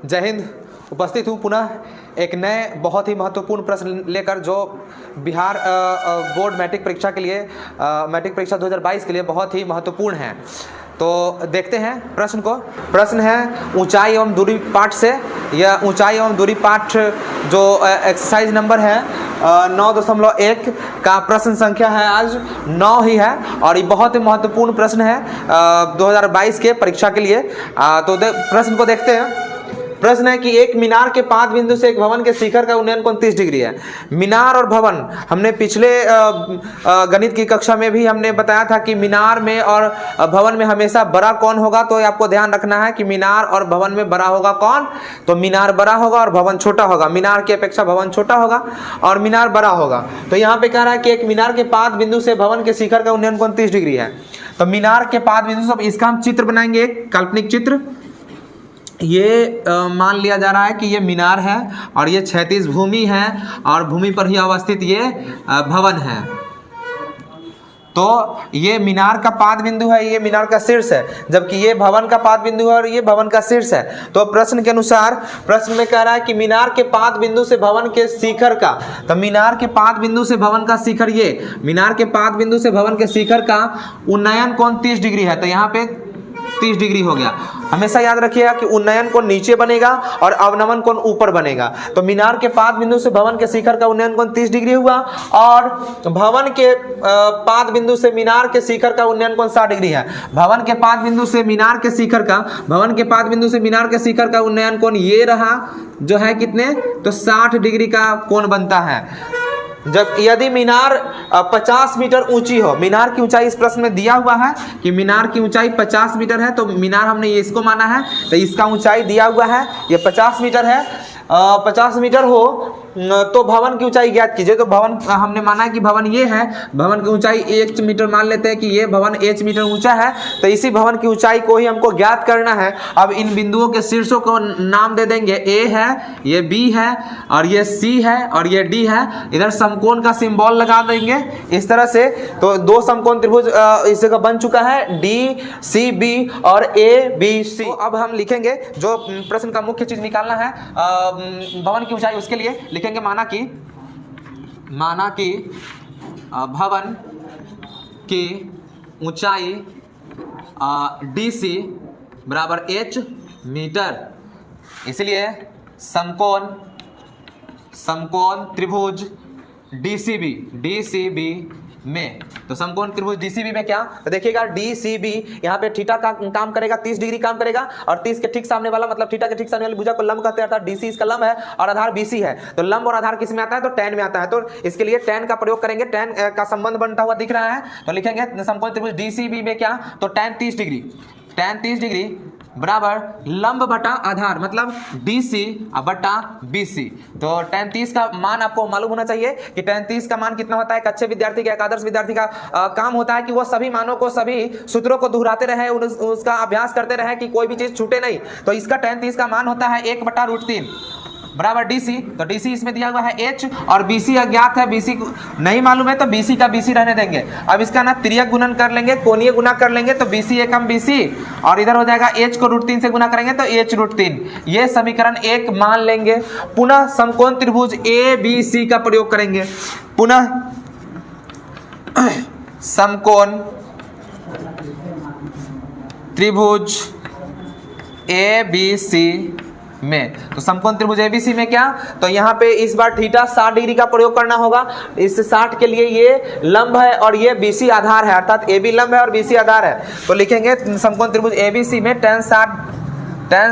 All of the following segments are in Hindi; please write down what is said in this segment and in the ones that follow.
जय हिंद। उपस्थित हूँ पुनः एक नए बहुत ही महत्वपूर्ण प्रश्न लेकर जो बिहार बोर्ड मैट्रिक परीक्षा के लिए मैट्रिक परीक्षा 2022 के लिए बहुत ही महत्वपूर्ण है। तो देखते हैं प्रश्न को। प्रश्न है ऊंचाई एवं दूरी पाठ से। यह ऊंचाई एवं दूरी पाठ जो एक्सरसाइज नंबर है 9.1 का प्रश्न संख्या है आज 9 ही है और ये बहुत ही महत्वपूर्ण प्रश्न है 2022 के परीक्षा के लिए। तो प्रश्न को देखते हैं। प्रश्न है कि एक मीनार के 5 बिंदु से एक भवन के शिखर का उन्नयन कोण 30 डिग्री है। मीनार और भवन हमने पिछले गणित की कक्षा में भी हमने बताया था कि मीनार में और भवन में हमेशा बड़ा कौन होगा। तो आपको ध्यान रखना है कि मीनार और भवन में बड़ा होगा कौन, तो मीनार बड़ा होगा और भवन छोटा होगा। मीनार की अपेक्षा भवन छोटा होगा और मीनार बड़ा होगा। तो यहाँ पे कह रहा है कि एक मीनार के 5 बिंदु से भवन के शिखर का उन्नयन कोण 30 डिग्री है। तो मीनार के 5 बिंदु से इसका हम चित्र बनाएंगे, एक काल्पनिक चित्र। ये मान लिया जा रहा है कि ये मीनार है और ये क्षैतिज भूमि है और भूमि पर ही अवस्थित ये भवन है। तो ये मीनार का 5 बिंदु है, ये मीनार का शीर्ष है, जबकि ये भवन का 5 बिंदु है और ये भवन का शीर्ष है। तो प्रश्न के अनुसार प्रश्न में कह रहा है कि मीनार के 5 बिंदु से भवन के शिखर का, तो मीनार के 5 बिंदु से भवन का शिखर, ये मीनार के 5 बिंदु से भवन के शिखर का उन्नयन कोण 30 डिग्री है। तो यहाँ पे 30 डिग्री हो गया। हमेशा याद रखिएगा कि उन्नयन कोण नीचे बनेगा और अवनमन कोण ऊपर बनेगा। तो मीनार के 5 बिंदु से भवन के शिखर का उन्नयन कोण 30 डिग्री हुआ और भवन के 5 बिंदु से मीनार के शिखर का उन्नयन कोण 60 डिग्री है। भवन के 5 बिंदु से मीनार के शिखर का, भवन के 5 बिंदु से मीनार के शिखर का उन्नयन कोण ये रहा, जो है कितने, तो 60 डिग्री का कोण बनता है। जब यदि मीनार 50 मीटर ऊंची हो, मीनार की ऊंचाई इस प्रश्न में दिया हुआ है कि मीनार की ऊंचाई 50 मीटर है, तो मीनार हमने ये इसको माना है, तो इसका ऊंचाई दिया हुआ है ये 50 मीटर है। 50 मीटर हो तो भवन की ऊंचाई ज्ञात कीजिए। तो भवन हमने माना है कि भवन ये है, भवन की ऊंचाई 1 मीटर मान लेते हैं कि ये भवन 1 मीटर ऊंचा है। तो इसी भवन की ऊंचाई को ही हमको ज्ञात करना है। अब इन बिंदुओं के शीर्षों को नाम दे देंगे, ए है, ये बी है और ये सी है और ये डी है। इधर समकोण का सिंबल लगा देंगे इस तरह से। तो 2 समकोण त्रिभुज इस जगह बन चुका है, डी सी बी और ए बी सी। तो अब हम लिखेंगे जो प्रश्न का मुख्य चीज निकालना है भवन की ऊंचाई, उसके लिए लिखेंगे माना कि भवन की ऊंचाई DC बराबर h मीटर। इसलिए समकोण त्रिभुज DCB में, तो समकोण त्रिभुज DCB में क्या, तो देखिएगा DCB यहाँ पे थीटा का काम करेगा, 30 डिग्री काम करेगा और 30 के ठीक सामने वाला मतलब थीटा के ठीक सामने वाली भुजा को लंब कहते हैं, अर्थात DC इसका लंब है और आधार BC है। तो लंब और आधार किस में आता है, तो tan में आता है। तो इसके लिए tan का प्रयोग करेंगे, tan का संबंध बनता हुआ दिख रहा है। तो लिखेंगे समकोण त्रिभुज DCB में क्या, तो tan 30 डिग्री बराबर लंब बटा आधार मतलब DC बटा BC। तो tan 30 का मान आपको मालूम होना चाहिए कि tan 30 का मान कितना होता है। एक अच्छे विद्यार्थी का, एक आदर्श विद्यार्थी का काम होता है कि वो सभी मानों को, सभी सूत्रों को दोहराते रहे, उसका अभ्यास करते रहे कि कोई भी चीज छूटे नहीं। तो इसका tan 30 का मान होता है 1/√3 बराबर DC। तो DC इसमें दिया हुआ है H और BC अज्ञात है, BC नहीं मालूम है तो BC का BC रहने देंगे। अब इसका ना तिर्यक गुणन कर लेंगे, कोणीय गुना कर लेंगे, तो BC एकम BC और इधर हो जाएगा H को √3 से गुना करेंगे तो H√3। ये समीकरण 1 मान लेंगे। पुनः समकोण त्रिभुज ABC का प्रयोग करेंगे। पुनः समकोण त्रिभुज ABC में, तो समकोण त्रिभुज ABC में क्या, तो यहाँ पे इस बार थीटा 60 डिग्री का प्रयोग करना होगा। इस 60 के लिए ये लंब है और ये BC आधार है, अर्थात AB लंब है और BC आधार है। तो लिखेंगे समकोण त्रिभुज ABC में tan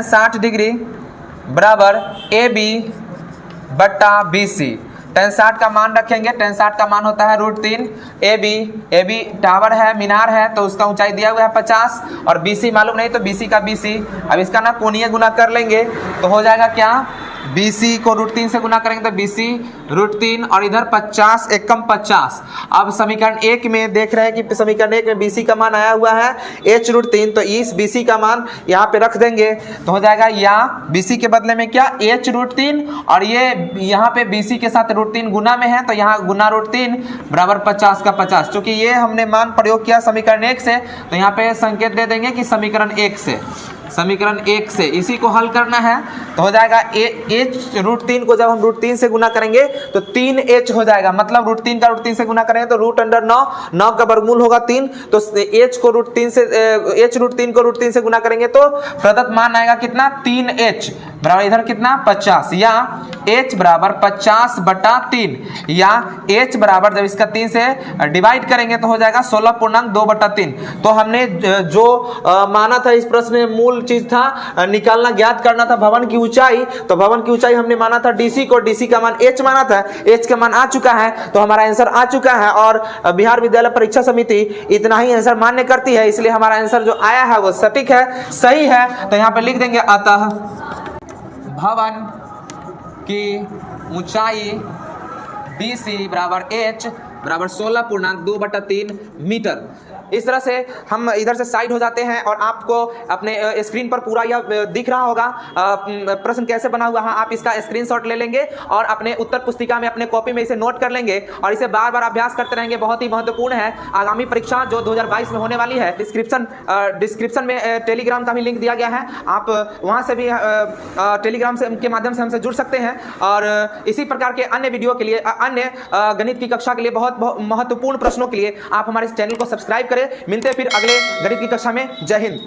60 डिग्री बराबर AB बटा BC। tan 60 का मान रखेंगे, tan 60 का मान होता है √3। AB टावर है, मीनार है, तो उसका ऊंचाई दिया हुआ है 50 और BC मालूम नहीं तो BC का BC। अब इसका ना कोणीय गुना कर लेंगे तो हो जाएगा क्या, BC को √3 से गुना करेंगे तो BC √3 और इधर 50 एकम 50। अब समीकरण 1 में देख रहे हैं कि समीकरण 1 में BC का मान आया हुआ है H√3, तो इस BC का मान यहाँ पे रख देंगे तो हो जाएगा या BC के बदले में क्या, H√3 और ये यहाँ पे BC के साथ √3 गुना में है तो यहाँ गुना √3 बराबर 50 का 50। चूंकि ये हमने मान प्रयोग किया समीकरण 1 से तो यहाँ पे संकेत दे देंगे कि समीकरण 1 से। समीकरण 1 से इसी को हल करना है तो हो जाएगा h √3 को जब हम √3 से गुना करेंगे तो 3h हो जाएगा, मतलब √3 का √3 से गुना करेंगे तो √9 का वर्गमूल होगा 3, तो h को √3 को √3 से गुना करेंगे तो प्रदत्त मान आएगा कितना 3h बराबर इधर कितना 50, या h बराबर 50/3, या h बराबर जब इसका 3 से डिवाइड करेंगे तो हो जाएगा 16.2/3। तो हमने जो माना था इस प्रश्न में मूल चीज था निकालना ज्ञात करना था भवन की ऊंचाई, तो भवन की ऊंचाई हमने माना था डीसी को, डीसी का मान h माना था, h का मान आ चुका है तो हमारा आंसर आ चुका है और बिहार विद्यालय परीक्षा समिति इतना ही आंसर मान्य करती है, इसलिए हमारा आंसर जो आया है वो सटीक है, सही है। तो यहाँ पे लिख देंगे अतः भवन की ऊंचाई डीसी बराबर h बराबर 16.2/3 मीटर। इस तरह से हम इधर से साइड हो जाते हैं और आपको अपने स्क्रीन पर पूरा यह दिख रहा होगा प्रश्न कैसे बना हुआ है। आप इसका स्क्रीनशॉट ले लेंगे और अपने उत्तर पुस्तिका में अपने कॉपी में इसे नोट कर लेंगे और इसे बार बार अभ्यास करते रहेंगे, बहुत ही महत्वपूर्ण है। आगामी परीक्षा जो 2022 में होने वाली है, डिस्क्रिप्शन में टेलीग्राम का भी लिंक दिया गया है, आप वहाँ से भी टेलीग्राम के माध्यम से हमसे जुड़ सकते हैं। और इसी प्रकार के अन्य वीडियो के लिए, अन्य गणित की कक्षा के लिए, बहुत महत्वपूर्ण प्रश्नों के लिए आप हमारे इस चैनल को सब्सक्राइब करें। मिलते हैं फिर अगले गणित की कक्षा में। जय हिंद।